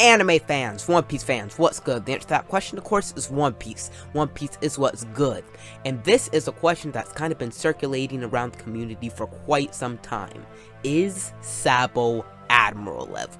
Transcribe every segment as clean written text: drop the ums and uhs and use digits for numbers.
Anime fans, One Piece fans, what's good? The answer to that question, of course, is One Piece. One Piece is what's good. And this is a question that's kind of been circulating around the community for quite some time. Is Sabo Admiral level?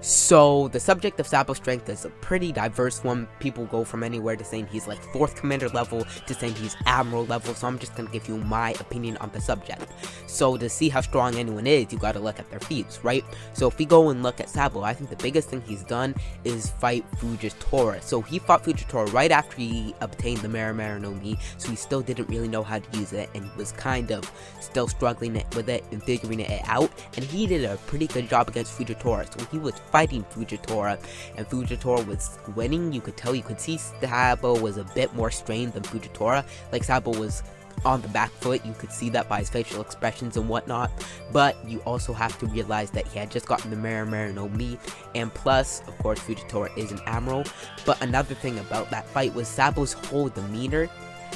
So, the subject of Sabo's strength is a pretty diverse one. People go from anywhere to saying he's like 4th commander level to saying he's admiral level, so I'm just gonna give you my opinion on the subject. So, to see how strong anyone is, you gotta look at their feats, right? So, if we go and look at Sabo, I think the biggest thing he's done is fight Fujitora. So, he fought Fujitora right after he obtained the Mera Mera no Mi, so he still didn't really know how to use it, and he was kind of still struggling with it and figuring it out, and he did a pretty good job against Fujitora. So, he was fighting Fujitora, and Fujitora was winning. You could see Sabo was a bit more strained than Fujitora. Like, Sabo was on the back foot. You could see that by his facial expressions and whatnot, but you also have to realize that he had just gotten the Mera Mera no Mi, and plus, of course, Fujitora is an admiral. But another thing about that fight was Sabo's whole demeanor.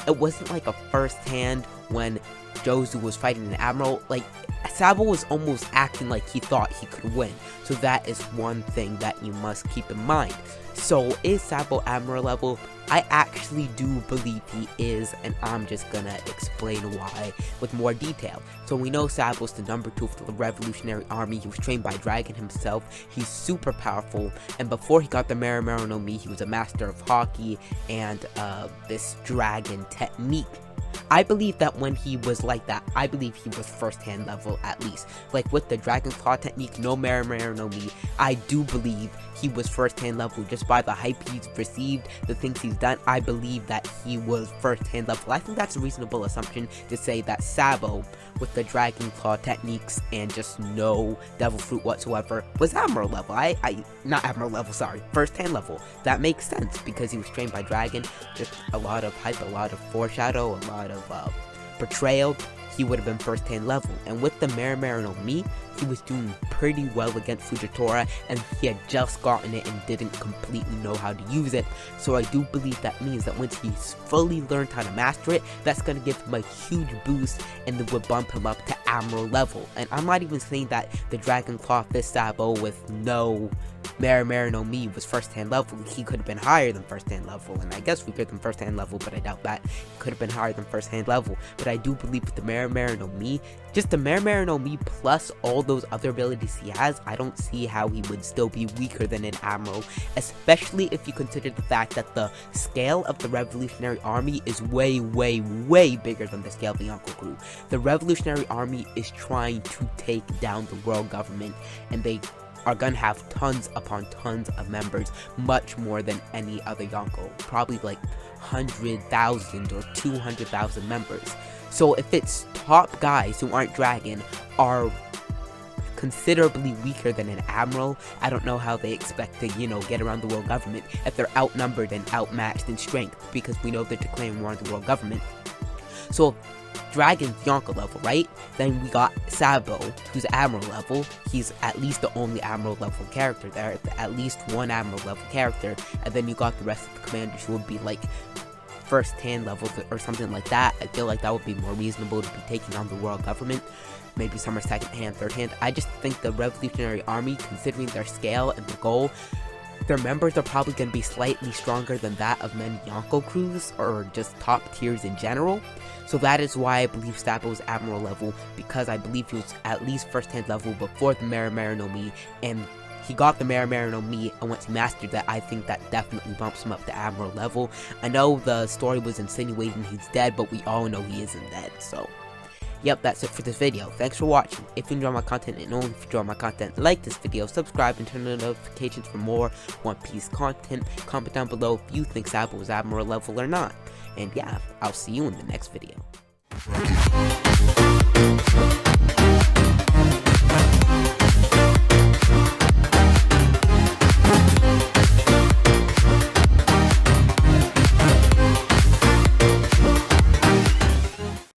It wasn't like a first hand when Jozu was fighting an admiral. Like, Sabo was almost acting like he thought he could win. So that is one thing that you must keep in mind. So, is Sabo Admiral level? I actually do believe he is, and I'm just gonna explain why with more detail. So we know Sabo's the number 2 of the Revolutionary Army. He was trained by Dragon himself. He's super powerful, and before he got the Mera Mera no Mi, he was a master of hockey and this dragon technique. I believe that when he was like that, I believe he was first-hand level at least. Like with the Dragon Claw technique, no Mera Mera no Mi, I do believe he was first-hand level just by the hype he's received, the things he's done. I believe that he was first-hand level. I think that's a reasonable assumption to say that Sabo, with the Dragon Claw techniques and just no Devil Fruit whatsoever, was Admiral level. Not Admiral level, sorry, first-hand level. That makes sense because he was trained by Dragon. Just a lot of hype, a lot of foreshadow, a lot of portrayal. He would have been first-hand level. And with the Mera Mera no Mi, he was doing pretty well against Fujitora, and he had just gotten it and didn't completely know how to use it. So I do believe that means that once he's fully learned how to master it, that's going to give him a huge boost and it would bump him up to Admiral level. And I'm not even saying that the Dragon Claw Fist Sabo with no Mera Mera no Mi was first-hand level. He could have been higher than first-hand level, and I guess weaker than first-hand level, but I doubt that. He could have been higher than first-hand level. But I do believe with the Mera Mera no Mi, just the Mera Mera no Mi plus all those other abilities he has, I don't see how he would still be weaker than an admiral, especially if you consider the fact that the scale of the Revolutionary Army is way, way, way bigger than the scale of the Yonko crew. The Revolutionary Army is trying to take down the world government, and they are gonna have tons upon tons of members, much more than any other Yonko, probably like 100,000 or 200,000 members. So if its top guys who aren't Dragon are considerably weaker than an admiral, I don't know how they expect to, get around the world government if they're outnumbered and outmatched in strength, because we know they're declaring war on the world government. So Dragon's Yonko level, right? Then we got Sabo, who's Admiral level. He's at least the only Admiral level character there, at least one Admiral level character. And then you got the rest of the commanders who would be like first-hand level or something like that. I feel like that would be more reasonable to be taking on the world government. Maybe some are second-hand, third-hand. I just think the Revolutionary Army, considering their scale and the goal, their members are probably going to be slightly stronger than that of many Yonko crews, or just top tiers in general. So that is why I believe Sabo is Admiral level, because I believe he was at least first-hand level before the Mera Mera no Mi, and he got the Mera Mera no Mi, and once he mastered that, I think that definitely bumps him up to Admiral level. I know the story was insinuating he's dead, but we all know he isn't dead, so yep, that's it for this video. Thanks for watching. If you enjoy my content, and only if you enjoy my content, like this video, subscribe, and turn on notifications for more One Piece content. Comment down below if you think Sabo is Admiral level or not. And yeah, I'll see you in the next video.